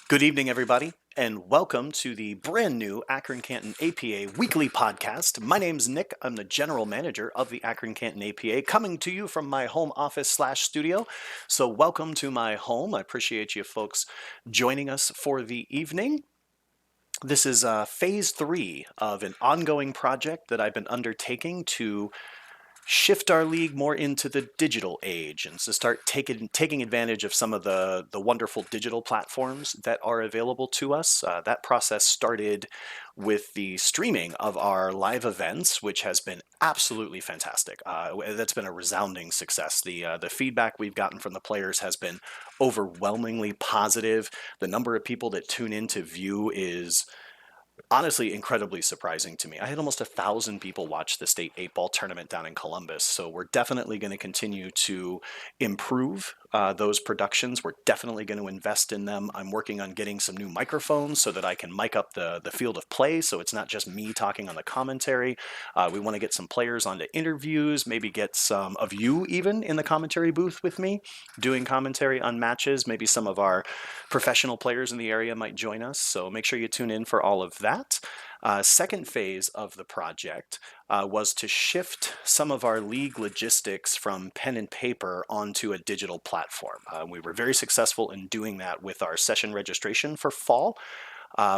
Good evening, everybody, and welcome to the brand new Akron Canton APA Weekly Podcast. My name's Nick. I'm the general manager of the Akron Canton APA, coming to you from my home office/studio. So, welcome to my home. I appreciate you folks joining us for the evening. This is phase 3 of an ongoing project that I've been undertaking to shift our league more into the digital age and to start taking advantage of some of the wonderful digital platforms that are available to us. That process started with the streaming of our live events, which has been absolutely fantastic. That's been a resounding success. The feedback we've gotten from the players has been overwhelmingly positive. The number of people that tune in to view is honestly incredibly surprising to me. I had almost 1,000 people watch the state 8-ball tournament down in Columbus, so we're definitely going to continue to improve those productions. We're definitely going to invest in them. I'm working on getting some new microphones so that I can mic up the field of play, so it's not just me talking on the commentary. We want to get some players onto interviews, maybe get some of you even in the commentary booth with me doing commentary on matches. Maybe some of our professional players in the area might join us, so make sure you tune in for all of that. Second phase of the project was to shift some of our league logistics from pen and paper onto a digital platform. We were very successful in doing that with our session registration for fall.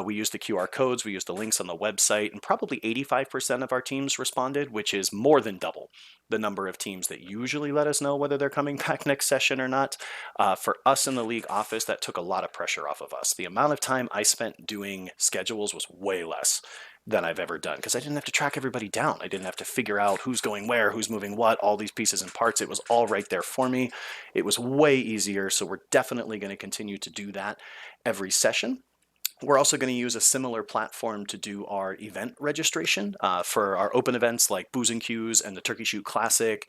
We used the QR codes, we used the links on the website, and probably 85% of our teams responded, which is more than double the number of teams that usually let us know whether they're coming back next session or not. For us in the league office, that took a lot of pressure off of us. The amount of time I spent doing schedules was way less than I've ever done because I didn't have to track everybody down. I didn't have to figure out who's going where, who's moving what, all these pieces and parts. It was all right there for me. It was way easier, so we're definitely going to continue to do that every session. We're also going to use a similar platform to do our event registration for our open events like Booze and Cues and the Turkey Shoot Classic,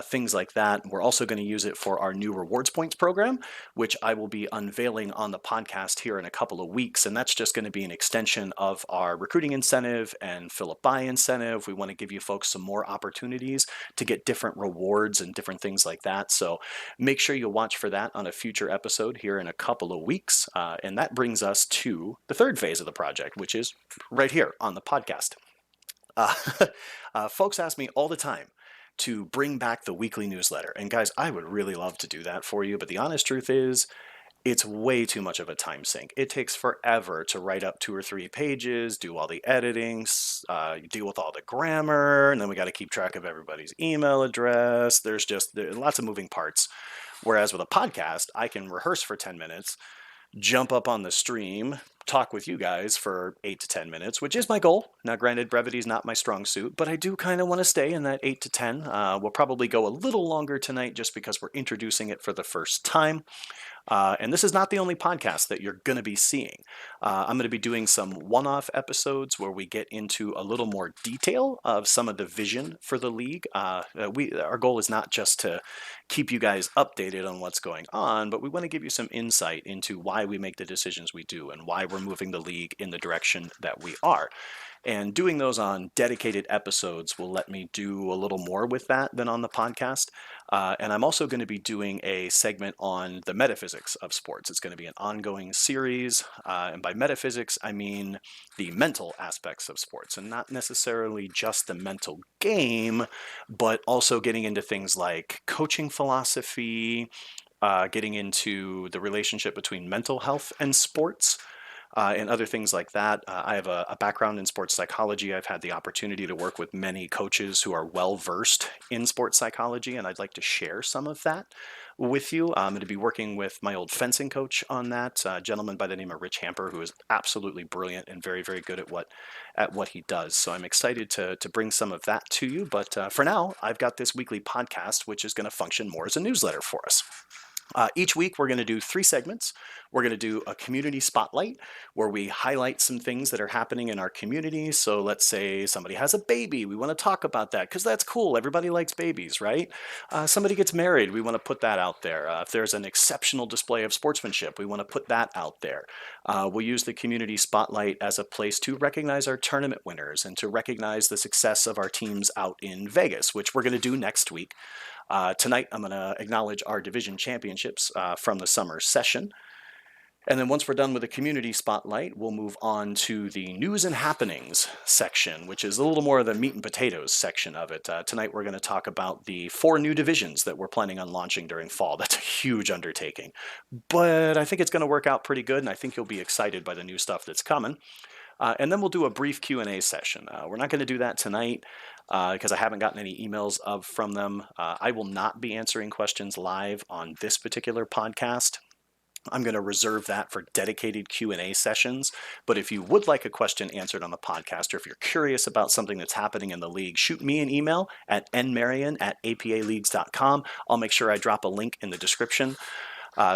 things like that. We're also going to use it for our new rewards points program, which I will be unveiling on the podcast here in a couple of weeks. And that's just going to be an extension of our recruiting incentive and Philip buy incentive. We want to give you folks some more opportunities to get different rewards and different things like that. So make sure you watch for that on a future episode here in a couple of weeks. And that brings us to the third phase of the project, which is right here on the podcast. Uh, Folks ask me all the time to bring back the weekly newsletter. And guys, I would really love to do that for you. But the honest truth is, it's way too much of a time sink. It takes forever to write up 2 or 3 pages, do all the editing, deal with all the grammar, and then we got to keep track of everybody's email address. There's lots of moving parts. Whereas with a podcast, I can rehearse for 10 minutes, jump up on the stream, talk with you guys for 8 to 10 minutes, which is my goal. Now, granted, brevity is not my strong suit, but I do kind of want to stay in that 8 to 10. We'll probably go a little longer tonight just because we're introducing it for the first time. And this is not the only podcast that you're going to be seeing. I'm going to be doing some one-off episodes where we get into a little more detail of some of the vision for the league. Our goal is not just to keep you guys updated on what's going on, but we want to give you some insight into why we make the decisions we do and why we're moving the league in the direction that we are. And doing those on dedicated episodes will let me do a little more with that than on the podcast. And I'm also going to be doing a segment on the metaphysics of sports. It's going to be an ongoing series. And by metaphysics, I mean the mental aspects of sports, and not necessarily just the mental game, but also getting into things like coaching philosophy, getting into the relationship between mental health and sports. And other things like that. I have a background in sports psychology. I've had the opportunity to work with many coaches who are well versed in sports psychology, and I'd like to share some of that with you. I'm going to be working with my old fencing coach on that, a gentleman by the name of Rich Hamper, who is absolutely brilliant and very, very good at what he does. So I'm excited to bring some of that to you. But for now, I've got this weekly podcast, which is going to function more as a newsletter for us. Each week, we're going to do 3 segments. We're going to do a community spotlight where we highlight some things that are happening in our community. So let's say somebody has a baby. We want to talk about that because that's cool. Everybody likes babies, right? Somebody gets married. We want to put that out there. If there's an exceptional display of sportsmanship, we want to put that out there. We'll use the community spotlight as a place to recognize our tournament winners and to recognize the success of our teams out in Vegas, which we're going to do next week. Tonight, I'm going to acknowledge our division championships from the summer session. And then once we're done with the community spotlight, we'll move on to the news and happenings section, which is a little more of the meat and potatoes section of it. Tonight we're going to talk about the 4 new divisions that we're planning on launching during fall. That's a huge undertaking, but I think it's going to work out pretty good, and I think you'll be excited by the new stuff that's coming. And then we'll do a brief Q&A session. We're not going to do that tonight because I haven't gotten any emails from them. I will not be answering questions live on this particular podcast. I'm going to reserve that for dedicated Q&A sessions. But if you would like a question answered on the podcast, or if you're curious about something that's happening in the league, shoot me an email at nmarion@apaleagues.com. I'll make sure I drop a link in the description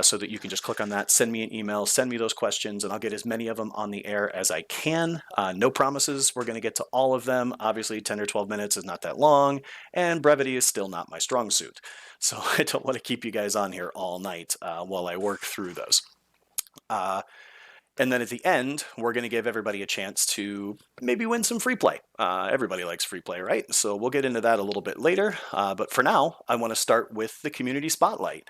so that you can just click on that, send me an email, send me those questions, and I'll get as many of them on the air as I can. No promises. We're going to get to all of them. Obviously, 10 or 12 minutes is not that long, and brevity is still not my strong suit. So I don't want to keep you guys on here all night while I work through those. And then at the end, we're going to give everybody a chance to maybe win some free play. Everybody likes free play, right? So we'll get into that a little bit later. But for now, I want to start with the community spotlight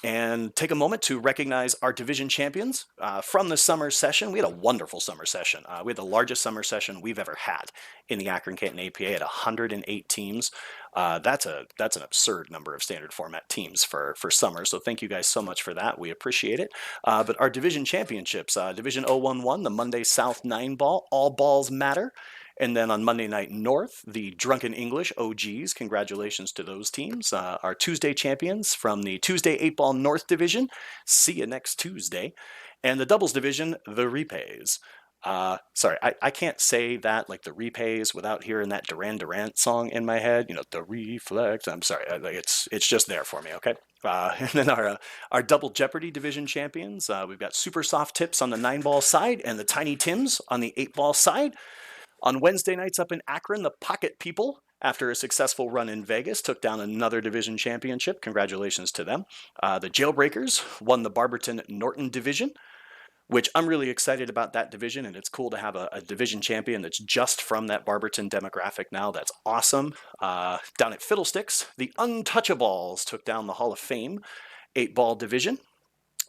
and take a moment to recognize our division champions from the summer session. We had a wonderful summer session. We had the largest summer session we've ever had in the Akron Canton APA at 108 teams. That's an absurd number of standard format teams for summer. So thank you guys so much for that. We appreciate it. But our division championships, Division 011, the Monday South 9 ball, all balls matter. And then on Monday Night North, the Drunken English OGs, congratulations to those teams. Our Tuesday champions from the Tuesday 8-Ball North Division, see you next Tuesday. And the Doubles Division, the Repays. Sorry, I can't say that like the Repays without hearing that Duran Duran song in my head. You know, the Reflex. I'm sorry, it's just there for me, okay? And then our double Jeopardy division champions, we've got Super Soft Tips on the 9-ball side and the Tiny Tims on the 8-ball side. On Wednesday nights up in Akron, the Pocket People, after a successful run in Vegas, took down another division championship. Congratulations to them. The Jailbreakers won the Barberton-Norton division, which I'm really excited about that division, and it's cool to have a division champion that's just from that Barberton demographic now. That's awesome. Down at Fiddlesticks, the Untouchables took down the Hall of Fame 8-ball division.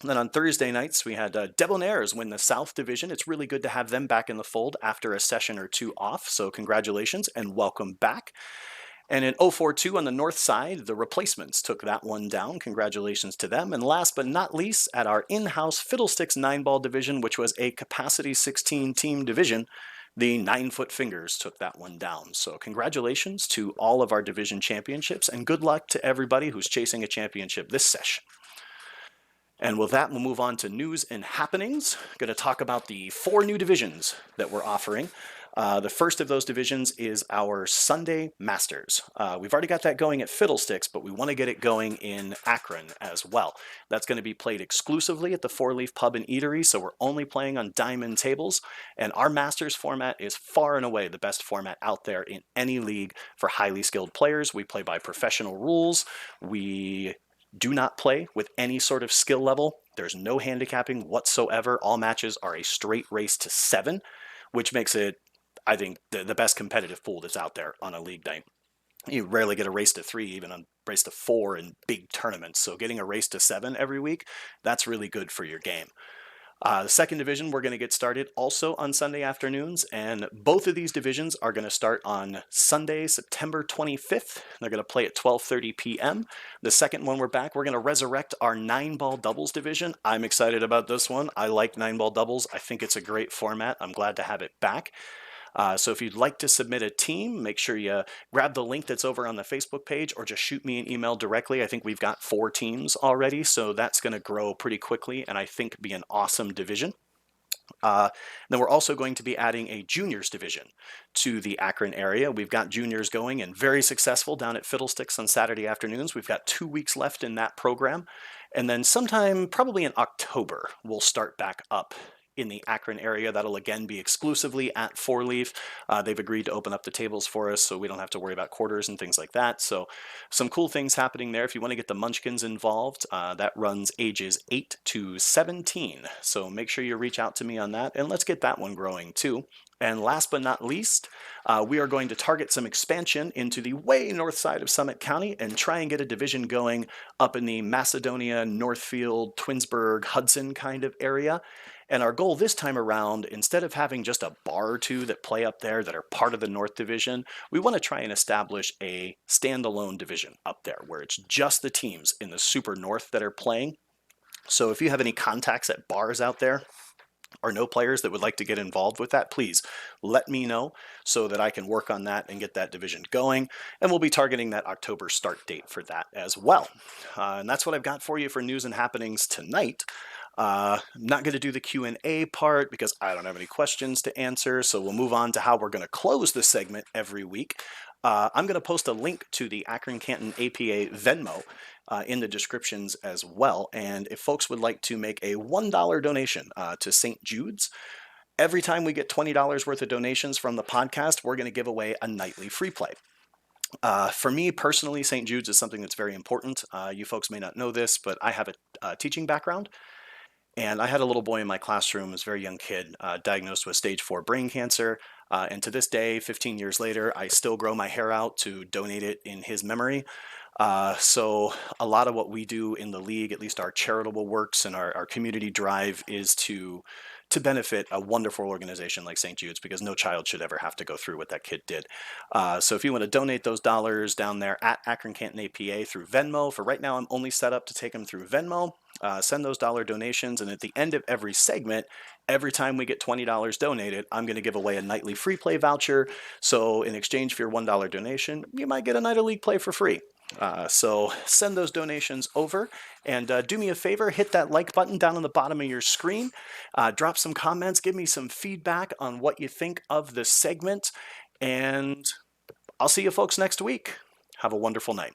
And then on Thursday nights, we had Debonaires win the South Division. It's really good to have them back in the fold after a session or two off, so congratulations and welcome back. And in 042 on the north side, the Replacements took that one down. Congratulations to them. And last but not least, at our in-house Fiddlesticks 9-ball division, which was a capacity 16 team division, the 9-Foot Fingers took that one down. So congratulations to all of our division championships, and good luck to everybody who's chasing a championship this session. And with that, we'll move on to news and happenings. I'm going to talk about the 4 new divisions that we're offering. The first of those divisions is our Sunday Masters. We've already got that going at Fiddlesticks, but we want to get it going in Akron as well. That's going to be played exclusively at the 4-Leaf Pub and Eatery, so we're only playing on diamond tables. And our Masters format is far and away the best format out there in any league for highly skilled players. We play by professional rules. We do not play with any sort of skill level. There's no handicapping whatsoever. All matches are a straight race to 7, which makes it, I think, the best competitive pool that's out there on a league night. You rarely get a race to 3, even a race to 4 in big tournaments. So getting a race to 7 every week, that's really good for your game. The second division, we're going to get started also on Sunday afternoons, and both of these divisions are going to start on Sunday, September 25th. They're going to play at 12:30 p.m. The second one we're going to resurrect our 9-ball doubles division. I'm excited about this one. I like 9-ball doubles. I think it's a great format. I'm glad to have it back. So if you'd like to submit a team, make sure you grab the link that's over on the Facebook page or just shoot me an email directly. I think we've got 4 teams already, so that's going to grow pretty quickly and I think be an awesome division. Then we're also going to be adding a juniors division to the Akron area. We've got juniors going and very successful down at Fiddlesticks on Saturday afternoons. We've got 2 weeks left in that program. And then sometime probably in October, we'll start back up in the Akron area. That'll again be exclusively at Four Leaf. They've agreed to open up the tables for us, so we don't have to worry about quarters and things like that. So some cool things happening there. If you want to get the Munchkins involved, that runs ages 8 to 17. So make sure you reach out to me on that, and let's get that one growing too. And last but not least, we are going to target some expansion into the way north side of Summit County and try and get a division going up in the Macedonia, Northfield, Twinsburg, Hudson kind of area. And our goal this time around, instead of having just a bar or two that play up there that are part of the North Division, we want to try and establish a standalone division up there where it's just the teams in the Super North that are playing. So if you have any contacts at bars out there, or no players that would like to get involved with that, please let me know so that I can work on that and get that division going. And we'll be targeting that October start date for that as well. And that's what I've got for you for news and happenings tonight. I'm not going to do the Q&A part because I don't have any questions to answer, so we'll move on to how we're going to close the segment every week. I'm going to post a link to the Akron Canton APA Venmo in the descriptions as well. And if folks would like to make a $1 donation to St. Jude's, every time we get $20 worth of donations from the podcast, we're going to give away a nightly free play. For me personally, St. Jude's is something that's very important. You folks may not know this, but I have a teaching background. And I had a little boy in my classroom, a very young kid, diagnosed with stage 4 brain cancer. And to this day, 15 years later, I still grow my hair out to donate it in his memory. So a lot of what we do in the league, at least our charitable works and our community drive, is to benefit a wonderful organization like St. Jude's, because no child should ever have to go through what that kid did. So if you want to donate those dollars down there at Akron Canton APA through Venmo, for right now I'm only set up to take them through Venmo. Send those dollar donations, and at the end of every segment, every time we get $20 donated, I'm going to give away a nightly free play voucher. So in exchange for your $1 donation, you might get a night of league play for free. So send those donations over, and do me a favor, hit that like button down on the bottom of your screen, drop some comments, give me some feedback on what you think of the segment, and I'll see you folks next week. Have a wonderful night.